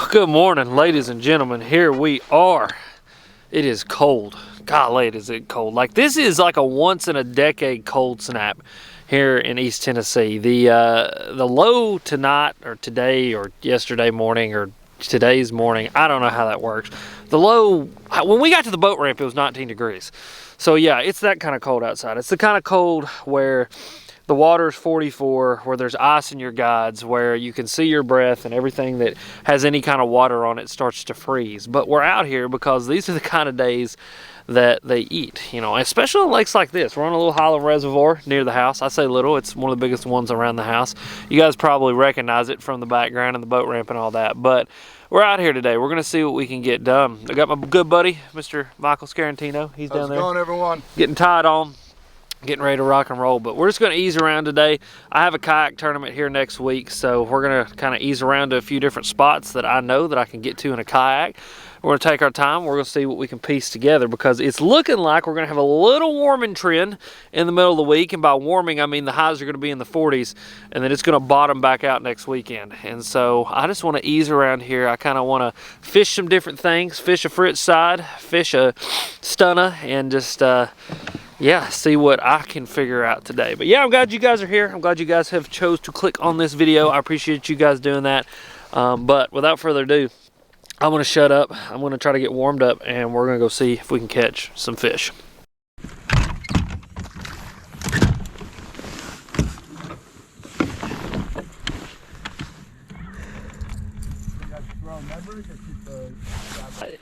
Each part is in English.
Good morning, ladies and gentlemen. Here we are. It is cold. Golly, is it cold. Like, this is like a once in a decade cold snap here in East Tennessee. The low tonight or today or yesterday morning or today's morning, I don't know how that works. The low, when we got to the boat ramp, it was 19 degrees. So yeah, it's that kind of cold outside. It's the kind of cold where the water's 44, where there's ice in your guides, where you can see your breath and everything that has any kind of water on it starts to freeze. But we're out here because these are the kind of days that they eat, you know, especially on lakes like this. We're on a little hollow reservoir near the house. I say little, it's one of the biggest ones around the house. You guys probably recognize it from the background and the boat ramp and all that. But we're out here today. We're going to see what we can get done. I got my good buddy, Mr. Michael Scarantino. He's down there. How's it going, everyone? Getting tied on. Getting ready to rock and roll, but we're just going to ease around today. I have a kayak tournament here next week, so we're going to kind of ease around to a few different spots that I know that I can get to in a kayak. We're going to take our time. We're going to see what we can piece together because it's looking like we're going to have a little warming trend in the middle of the week, and by warming I mean the highs are going to be in the 40s, and then it's going to bottom back out next weekend. And so I just want to ease around here. I kind of want to fish some different things, fish a Fritz side, fish a stunner, and just yeah, see what I can figure out today. But yeah, I'm glad you guys are here. I'm glad you guys have chose to click on this video. I appreciate you guys doing that. But without further ado, I'm going to shut up. I'm going to try to get warmed up, and we're going to go see if we can catch some fish.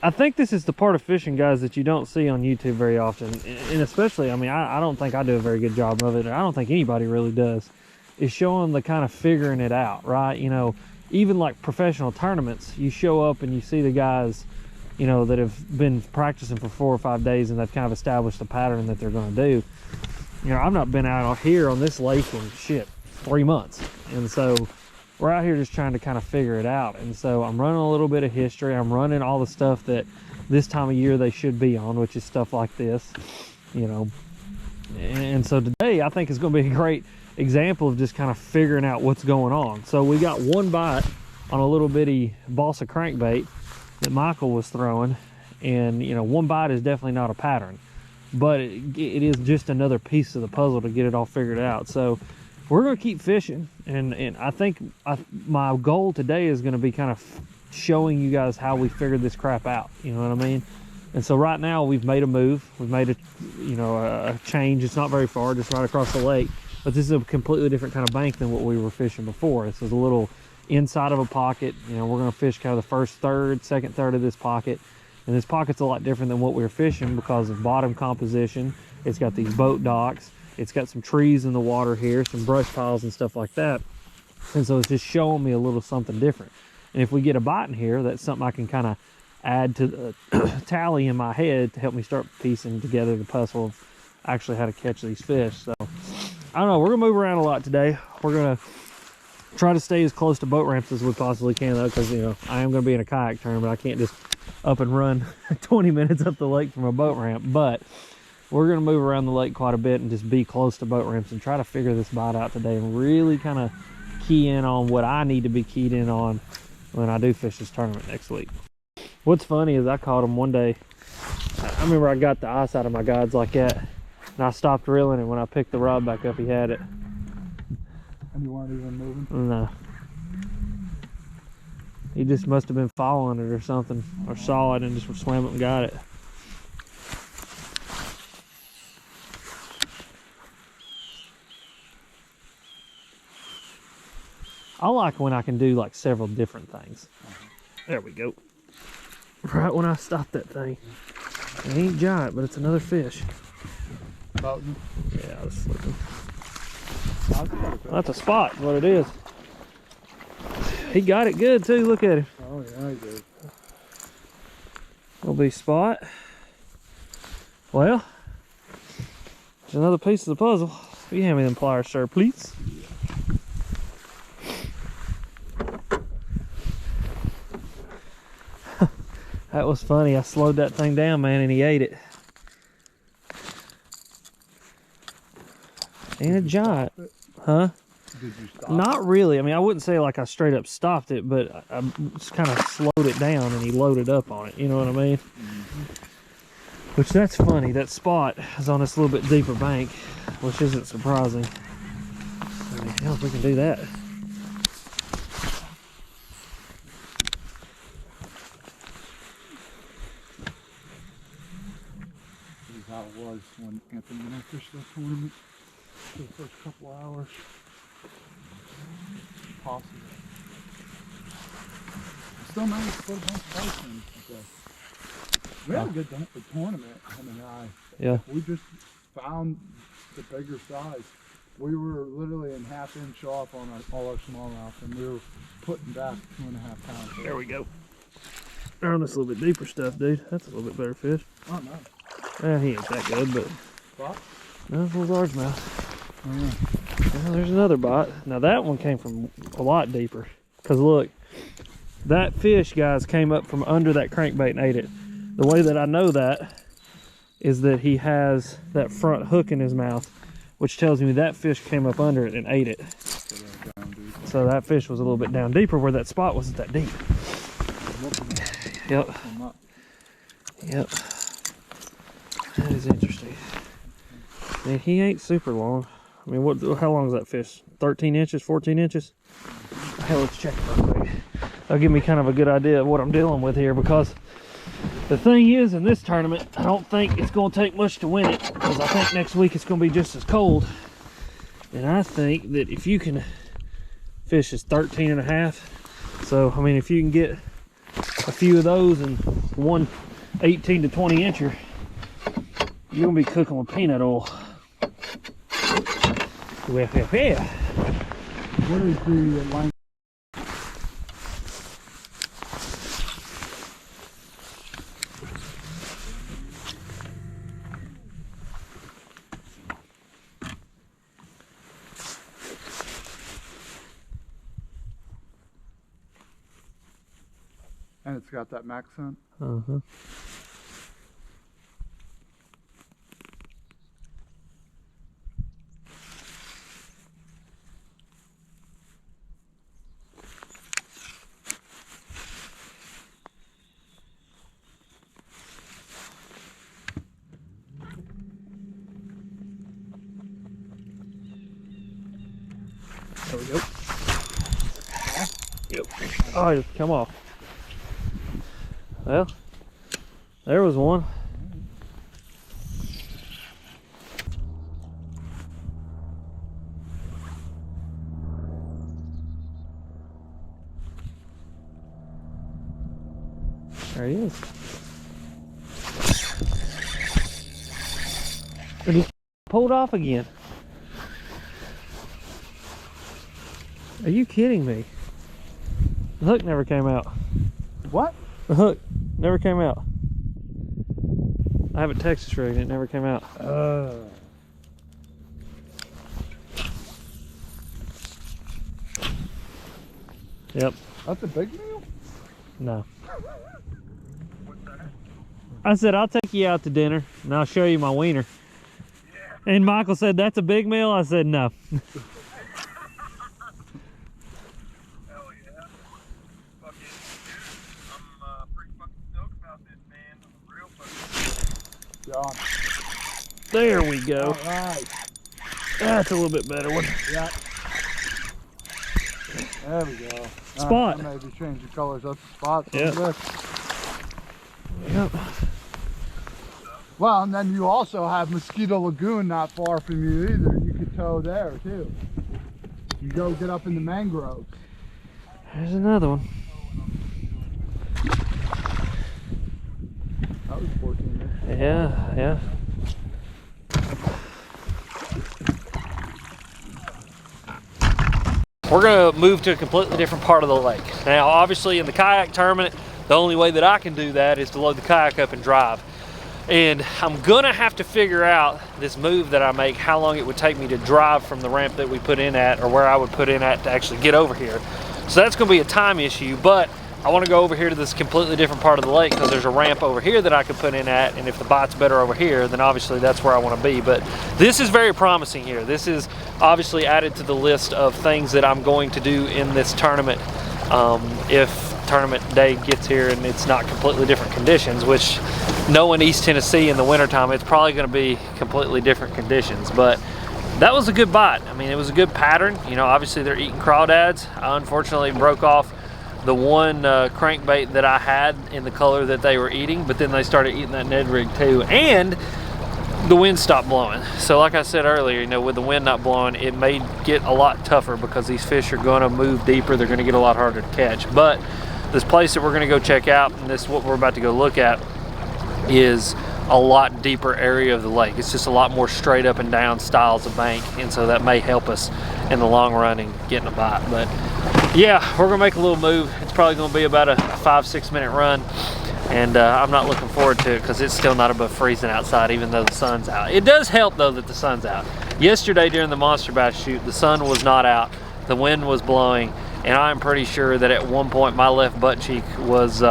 I think this is the part of fishing, guys, that you don't see on YouTube very often, and especially, I mean, I don't think I do a very good job of it, and I don't think anybody really does, is showing the kind of figuring it out, right? You know, even like professional tournaments, you show up and you see the guys, you know, that have been practicing for 4 or 5 days and they've kind of established the pattern that they're going to do. You know, I've not been out here on this lake in, shit, 3 months, and so we're out here just trying to kind of figure it out. And so I'm running a little bit of history. I'm running all the stuff that this time of year they should be on, which is stuff like this, you know. And so today I think is going to be a great example of just kind of figuring out what's going on. So we got one bite on a little bitty balsa crankbait that Michael was throwing, and you know, one bite is definitely not a pattern, but it is just another piece of the puzzle to get it all figured out. So we're going to keep fishing, and I think my goal today is going to be kind of showing you guys how we figured this crap out, you know what I mean? And so right now we've made a move. We've made a change. It's not very far, just right across the lake, but this is a completely different kind of bank than what we were fishing before. This is a little inside of a pocket. You know, we're going to fish kind of the first third, second third of this pocket, and this pocket's a lot different than what we were fishing because of bottom composition. It's got these boat docks. It's got some trees in the water here, some brush piles and stuff like that. And so it's just showing me a little something different. And if we get a bite in here, that's something I can kind of add to the tally in my head to help me start piecing together the puzzle of actually how to catch these fish. So I don't know, we're gonna move around a lot today. We're gonna try to stay as close to boat ramps as we possibly can, though, because you know, I am gonna be in a kayak tournament. I can't just up and run 20 minutes up the lake from a boat ramp, but we're going to move around the lake quite a bit and just be close to boat ramps and try to figure this bite out today and really kind of key in on what I need to be keyed in on when I do fish this tournament next week. What's funny is I caught him one day. I remember I got the ice out of my guides like that, and I stopped reeling, and when I picked the rod back up, he had it. And you weren't even moving? No. He just must have been following it or something, or saw it and just swam up and got it. I like when I can do like several different things. There we go. Right when I stop that thing. It ain't giant, but it's another fish. Boughton? Yeah, I was slipping. That's a spot, what it is. He got it good too, look at him. Oh yeah, he did. Will be spot. Well, there's another piece of the puzzle. Will you hand me them pliers, sir, please? That was funny. I slowed that thing down, man, and he ate it. Ain't a giant. Huh? Did you stop? Not really. I mean, I wouldn't say like I straight up stopped it, but I just kind of slowed it down and he loaded up on it. You know what I mean? Mm-hmm. Which that's funny. That spot is on this little bit deeper bank, which isn't surprising. I mean, hell, if we can do that. This is how it was when Anthony and I fished that tournament for the first couple hours. Possible. I still managed to put a bunch of ice in. We had a good tournament. Him and I. Yeah. We just found the bigger size. We were literally in half-inch off on all our smallmouth, and we were putting back 2.5 pounds. There we go. They're on this little bit deeper stuff, dude. That's a little bit better fish. Oh no. He ain't that good, but Spot? no, it was largemouth. Oh yeah. Well, there's another bite. Now that one came from a lot deeper. Cause look, that fish, guys, came up from under that crankbait and ate it. The way that I know that is that he has that front hook in his mouth, which tells me that fish came up under it and ate it. So that fish was a little bit down deeper where that spot wasn't that deep. Yep. Yep. That is interesting. Man, he ain't super long. I mean, how long is that fish? 13 inches, 14 inches? Hell, let's check it real quick. That'll give me kind of a good idea of what I'm dealing with here, because the thing is, in this tournament, I don't think it's going to take much to win it, because I think next week it's going to be just as cold. And I think that if you can fish is 13 and a half, so I mean, if you can get a few of those and one 18 to 20 incher, you're going to be cooking with peanut oil. What is the line? And it's got that max on. Uh-huh. There we go. Yep. Oh, just come off. Well, there was one. There he is. And he pulled off again. Are you kidding me? The hook never came out. What? The hook never came out. I have it Texas rigged and it never came out. Yep. That's a big meal? No. I said, I'll take you out to dinner and I'll show you my wiener. Yeah. And Michael said, that's a big meal? I said, no. There we go. All right. That's a little bit better one. Yeah. There we go. Spot. Maybe change the colors up the spots. Yep. Yep. Well, and then you also have Mosquito Lagoon not far from you either. You could tow there too. You go get up in the mangroves. There's another one. That was 14 minutes. Yeah, yeah. We're gonna move to a completely different part of the lake. Now, obviously in the kayak tournament, the only way that I can do that is to load the kayak up and drive. And I'm gonna have to figure out this move that I make, how long it would take me to drive from the ramp that we put in at, or where I would put in at to actually get over here. So that's gonna be a time issue, but I want to go over here to this completely different part of the lake because there's a ramp over here that I could put in at, and if the bite's better over here, then obviously that's where I want to be. But this is very promising here. This is obviously added to the list of things that I'm going to do in this tournament if tournament day gets here and it's not completely different conditions, which knowing East Tennessee in the wintertime, it's probably going to be completely different conditions. But that was a good bite. I mean, it was a good pattern. You know, obviously they're eating crawdads. I unfortunately broke off the one crankbait that I had in the color that they were eating, but then they started eating that Ned rig too, and the wind stopped blowing. So like I said earlier, you know, with the wind not blowing, it may get a lot tougher because these fish are going to move deeper. They're going to get a lot harder to catch. But this place that we're going to go check out, and this is what we're about to go look at, is a lot deeper area of the lake. It's just a lot more straight up and down styles of bank, and so that may help us in the long run in getting a bite. But yeah, we're gonna make a little move. It's probably gonna be about a 5-6 minute run, and I'm not looking forward to it because it's still not above freezing outside even though the sun's out. It does help though that the sun's out. Yesterday during the monster bass shoot, the sun was not out, the wind was blowing, and I'm pretty sure that at one point my left butt cheek was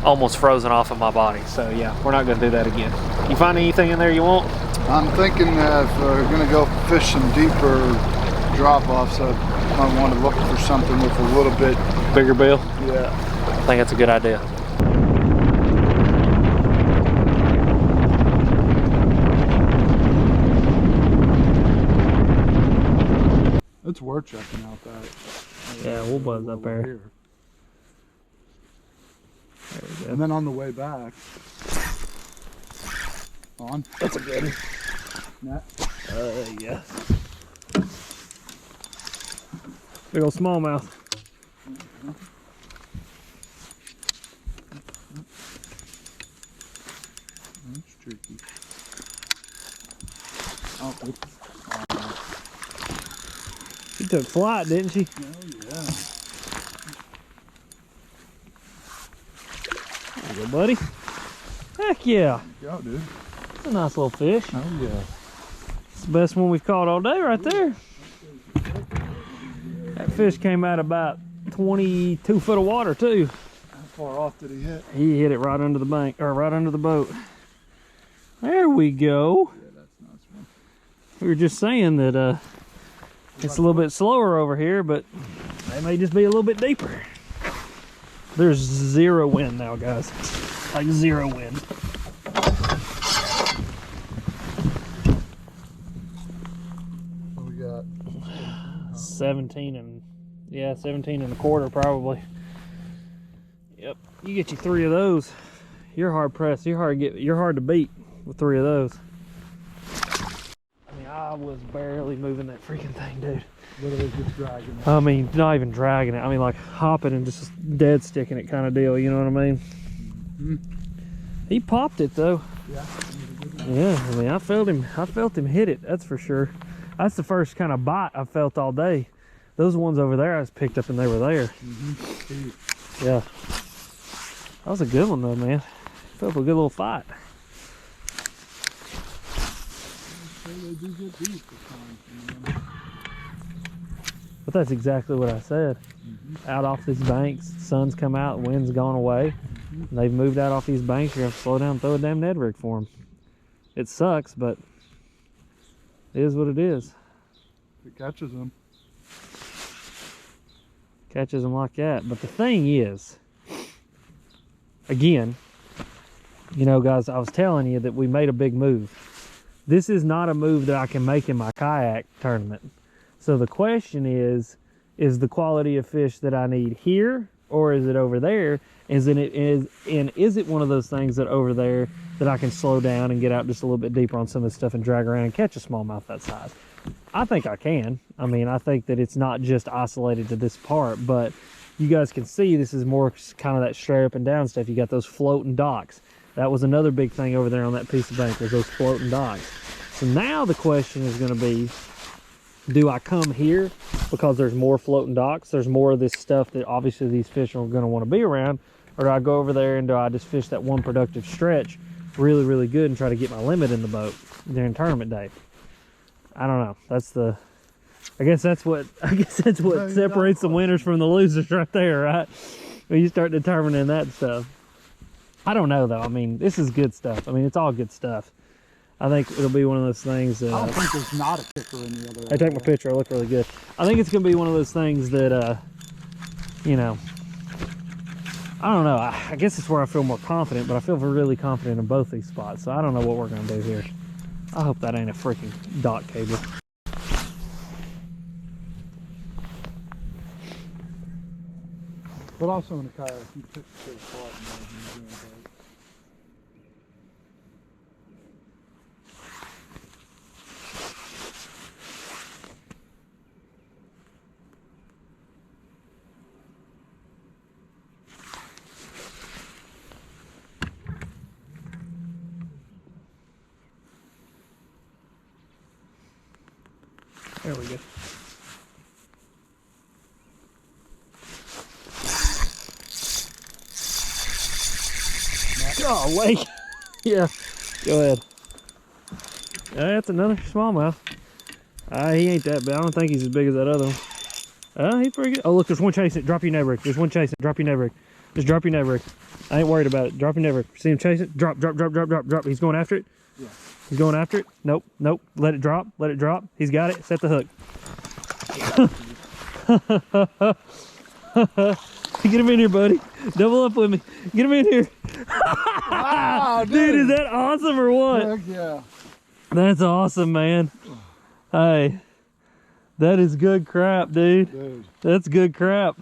almost frozen off of my body. So yeah, we're not gonna do that again. You find anything in there you want? I'm thinking if we're gonna go fish some deeper drop-offs, I might want to look for something with a little bit bigger bill? Yeah. I think that's a good idea. It's worth checking out that. Yeah, we'll buzz up there. Here. There we go. And then on the way back, That's a good one. Net. Yeah. Big old smallmouth. That's tricky. Oh, She took flight, didn't she? oh yeah. There you go, buddy. Heck yeah. There you go, dude. That's a nice little fish. Oh yeah. It's the best one we've caught all day right there. That fish came out about 22 foot of water too. How far off did he hit? He hit it right under the bank, or right under the boat. There we go. Yeah, that's a nice one. We were just saying that it's a little bit slower over here, but they may just be a little bit deeper. There's zero wind now, guys. Like zero wind. What we got? 17 and, yeah, 17 and a quarter probably. Yep, you get you 3 of those, you're hard pressed. You're hard to beat with 3 of those. I mean, I was barely moving that freaking thing, dude. Literally just dragging it. I mean, not even dragging it. I mean, like hopping and just dead sticking it kind of deal. You know what I mean? Mm-hmm. He popped it though. Yeah. Yeah, I mean, I felt him hit it. That's for sure. That's the first kind of bite I felt all day. Those ones over there I just picked up and they were there. Mm-hmm. Yeah. That was a good one though, man. Felt a good little fight. They do get deep at times, But that's exactly what I said. Mm-hmm. Out off these banks, sun's come out, wind's gone away. Mm-hmm. And they've moved out off these banks. You're gonna have to slow down and throw a damn Ned rig for them. It sucks, but it is what it is. It catches them. Catches them like that. But the thing is, again, you know, guys, I was telling you that we made a big move. This is not a move that I can make in my kayak tournament. So the question is the quality of fish that I need here, or is it over there? Is it one of those things that over there that I can slow down and get out just a little bit deeper on some of this stuff and drag around and catch a smallmouth that size? I think I can. I mean, I think that it's not just isolated to this part, but you guys can see this is more kind of that straight up and down stuff. You got those floating docks. That was another big thing over there on that piece of bank, was those floating docks. So now the question is going to be, do I come here because there's more floating docks, there's more of this stuff that obviously these fish are going to want to be around, or do I go over there and do I just fish that one productive stretch really, really good and try to get my limit in the boat during tournament day? I don't know. I guess that's what separates the winners from the losers right there, right? when you start determining that stuff. I don't know though. I mean, this is good stuff. I mean, it's all good stuff. I think it'll be one of those things that. I don't think there's not a kicker in the other. I take my picture. I look really good. I think it's gonna be one of those things that, you know, I don't know. I guess it's where I feel more confident, but I feel really confident in both these spots. So I don't know what we're gonna do here. I hope that ain't a freaking dot cable. But also in the kayak, you pick the same spot and you're doing it. There we go. Golly. Yeah, go ahead. That's another smallmouth. He ain't that bad. I don't think he's as big as that other one. He's pretty good. Oh, look, there's one chasing it. Drop your Ned rig. There's one chasing it. Drop your Ned rig. Just drop your Ned rig. I ain't worried about it. Drop your Ned rig. See him chasing it? Drop, drop, drop, drop, drop, drop. He's going after it? Yeah. He's going after it? Nope, nope. Let it drop. Let it drop. He's got it. Set the hook. Get him in here, buddy. Double up with me. Get him in here. Wow, dude, is that awesome or what? Heck yeah. That's awesome, man. Hey, that is good crap, dude. That's good crap.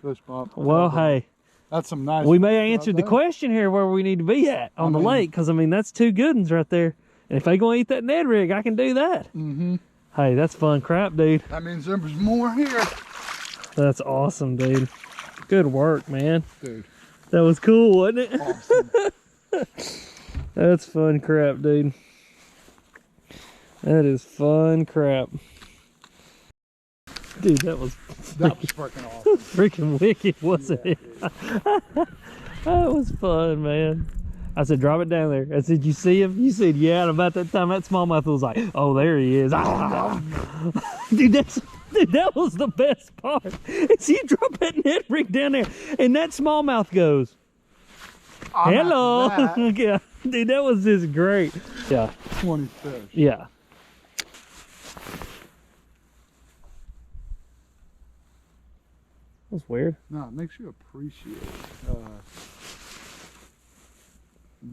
Fish bump. Well, hey. That's some nice. We may have answered the question here where we need to be at on the lake, because, I mean, that's two good ones right there. And if they going to eat that Ned rig, I can do that. Mm-hmm. Hey, that's fun crap, dude. That means there's more here. That's awesome, dude. Good work, man. Dude. That was cool, wasn't it? Awesome. That's fun crap, dude. That is fun crap. Dude, that was freaking awesome. freaking wicked, wasn't it? That was fun, man. I said, drop it down there. I said, you see him? You said, yeah. And about that time, that smallmouth was like, oh, there he is. Dude, that was the best part. Is you drop that net rig down there, and that smallmouth goes, hello. Yeah, dude, that was just great. Yeah. 20 fish. Yeah. That's weird. No, it makes you appreciate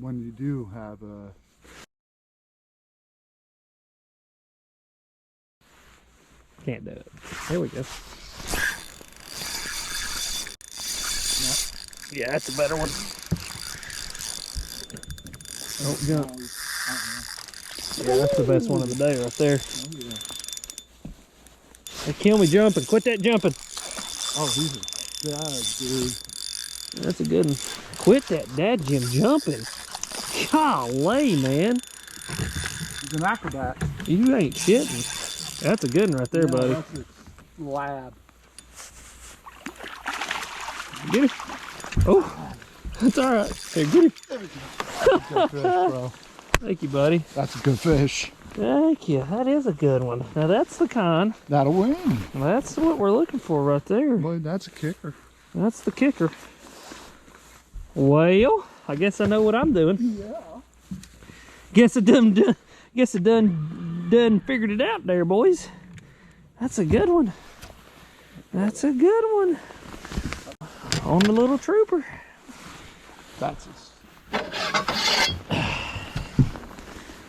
when you do have a. Can't do it. Here we go. Yep. Yeah, that's a better one. Oh, jump. Yeah, that's the best one of the day right there. Oh, yeah. They kill me jumping. Quit that jumping. Oh, he's a bad dude. That's a good one. Quit that dadgum jumping. Golly, man. He's an acrobat. You ain't shitting. That's a good one right there, buddy. That's a lab. Get him. Oh, that's all right. Here, get him. Good fish, bro. Thank you, buddy. That's a good fish. Thank you. That is a good one. Now, that's the kind. That'll win. That's what we're looking for right there. Boy, that's a kicker. That's the kicker. Well, I guess I know what I'm doing. Yeah. Guess I done figured it out there, boys. That's a good one. That's a good one. On the little trooper. That's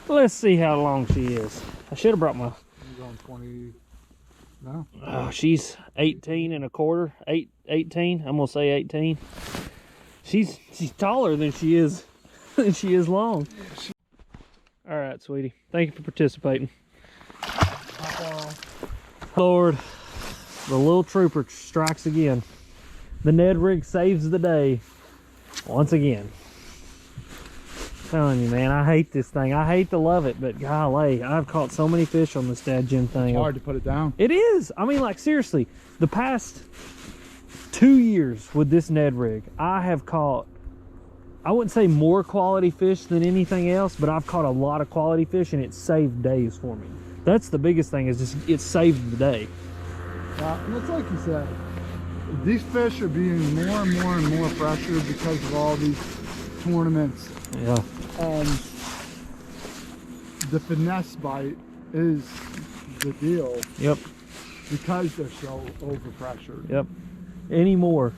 Let's see how long she is. I should have brought my. You're going 20. No. Oh, she's 18 and a quarter. 18. I'm gonna say 18. She's taller than she is long. All right, sweetie. Thank you for participating. Lord, the little trooper strikes again. The Ned rig saves the day once again. I'm telling you, man, I hate this thing. I hate to love it, but golly, I've caught so many fish on this dadgum thing. It's hard to put it down. It is. I mean, like, seriously, the past 2 years with this Ned rig, I have caught, I wouldn't say more quality fish than anything else, but I've caught a lot of quality fish, and it saved days for me. That's the biggest thing, is just it saved the day. And it's like you said, these fish are being more and more and more pressured because of all these tournaments. Yeah. And the finesse bite is the deal. Yep. Because they're so overpressured. Yep. Anymore,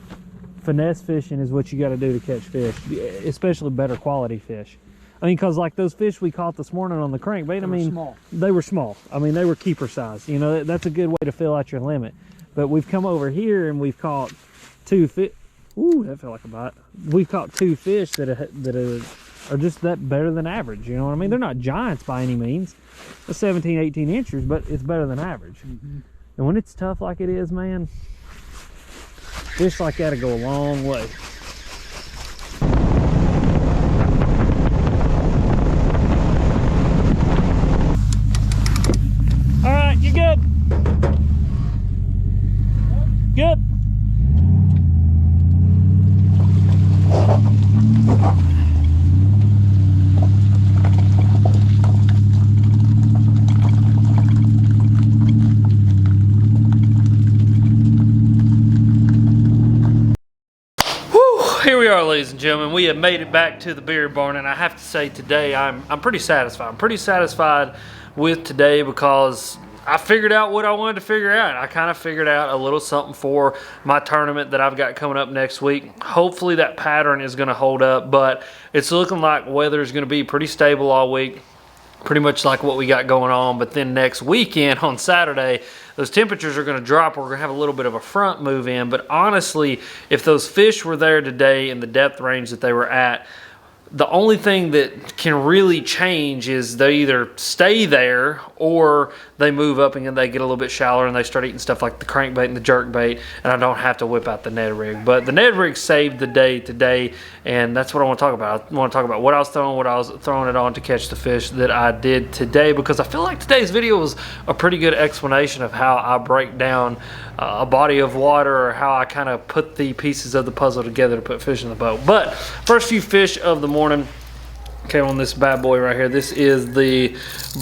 finesse fishing is what you got to do to catch fish, especially better quality fish. I mean, because like those fish we caught this morning on the crankbait, I mean, small. They were small. I mean, they were keeper size. You know, that's a good way to fill out your limit. But we've come over here and we've caught 2 fish. Ooh, that felt like a bite. We've caught 2 fish that are just that better than average. You know what I mean? They're not giants by any means. They're 17, 18 inches, but it's better than average. Mm-hmm. And when it's tough like it is, man, fish like that go a long way. All right, you good? Good. Here we are, ladies and gentlemen. We have made it back to the beer barn, and I have to say today I'm pretty satisfied. I'm pretty satisfied with today because I figured out what I wanted to figure out. I kind of figured out a little something for my tournament that I've got coming up next week. Hopefully that pattern is going to hold up, but it's looking like weather is going to be pretty stable all week. Pretty much like what we got going on, but then next weekend on Saturday, those temperatures are going to drop. We're going to have a little bit of a front move in, but honestly, if those fish were there today in the depth range that they were at, the only thing that can really change is they either stay there or they move up and they get a little bit shallower and they start eating stuff like the crankbait and the jerkbait, and I don't have to whip out the Ned rig. But the Ned rig saved the day today, and that's what I want to talk about. I want to talk about what I was throwing it on to catch the fish that I did today, because I feel like today's video was a pretty good explanation of how I break down a body of water, or how I kind of put the pieces of the puzzle together to put fish in the boat. But first few fish of the morning came on this bad boy right here. This is the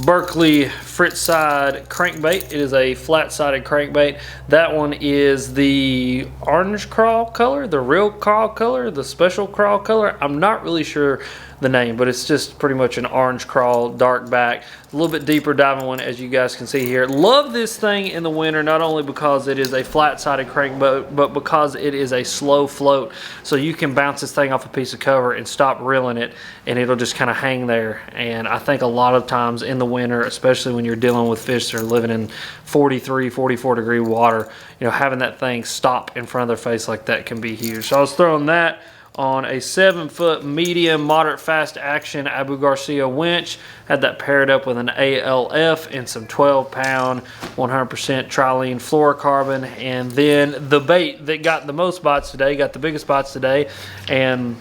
Berkley Fritz side crankbait. It is a flat-sided crankbait. That one is the orange crawl color, the real crawl color, the special crawl color. I'm not really sure the name, but it's just pretty much an orange crawl, dark back, a little bit deeper diving one, as you guys can see here. Love this thing in the winter, not only because it is a flat-sided crankbait, but because it is a slow float, so you can bounce this thing off a piece of cover and stop reeling it, and it'll just kind of hang there. And I think a lot of times in the winter, especially when you're dealing with fish that are living in 43, 44 degree water, you know, having that thing stop in front of their face like that can be huge. So I was throwing that on a 7-foot medium moderate fast action Abu Garcia winch. Had that paired up with an ALF and some 12-pound 100% trilene fluorocarbon. And then the bait that got the most bites today, got the biggest bites today, and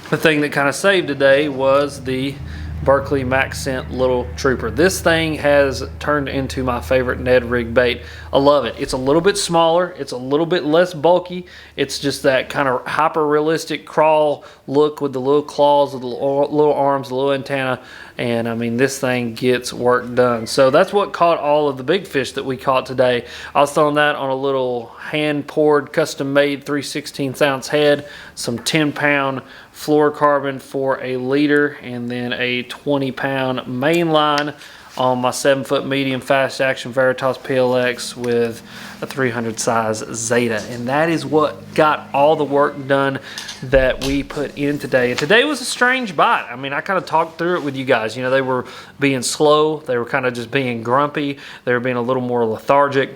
the thing that kind of saved today was the Berkley Max Scent Little Trooper. This thing has turned into my favorite Ned rig bait. I love it. It's a little bit smaller. It's a little bit less bulky. It's just that kind of hyper-realistic crawl look with the little claws, with the little arms, the little antenna. And I mean, this thing gets work done. So that's what caught all of the big fish that we caught today. I was throwing that on a little hand-poured, custom-made 3/16 ounce head, some 10-pound fluorocarbon for a leader, and then a 20-pound main line on my 7-foot medium fast action Veritas PLX with a 300 size Zeta. And that is what got all the work done that we put in today. And today was a strange bite. I mean, I kind of talked through it with you guys. You know, they were being slow. They were kind of just being grumpy. They were being a little more lethargic.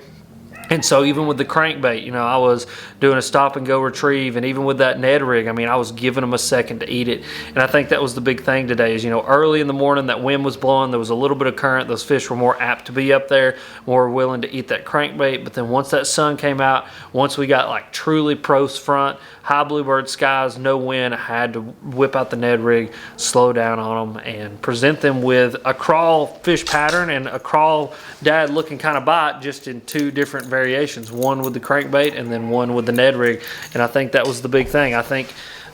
And so even with the crankbait, you know, I was doing a stop and go retrieve, and even with that Ned rig, I mean, I was giving them a second to eat it. And I think that was the big thing today is, you know, early in the morning, that wind was blowing, there was a little bit of current, those fish were more apt to be up there, more willing to eat that crankbait. But then once that sun came out, once we got like truly pros front, high bluebird skies, no wind, I had to whip out the Ned rig, slow down on them, and present them with a crawl fish pattern and a crawl dad looking kind of bite, just in 2 different variations, one with the crankbait and then one with the Ned rig. And I think that was the big thing. I think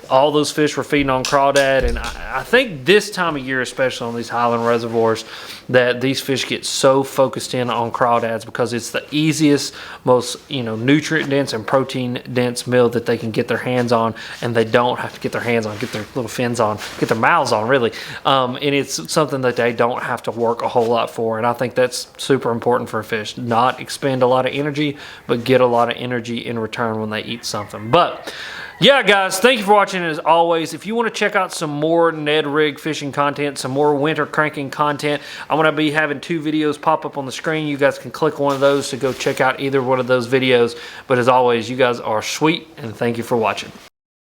all those fish were feeding on crawdad, and I think this time of year, especially on these highland reservoirs, that these fish get so focused in on crawdads because it's the easiest, most, you know, nutrient dense and protein dense meal that they can get their hands on, and they don't have to get their hands on, get their little fins on, get their mouths on, really. And it's something that they don't have to work a whole lot for, and I think that's super important for a fish. Not expend a lot of energy, but get a lot of energy in return when they eat something. But yeah, guys, thank you for watching. As always, if you want to check out some more Ned Rig fishing content, some more winter cranking content, I'm going to be having 2 videos pop up on the screen. You guys can click one of those to go check out either one of those videos. But as always, you guys are sweet, and thank you for watching.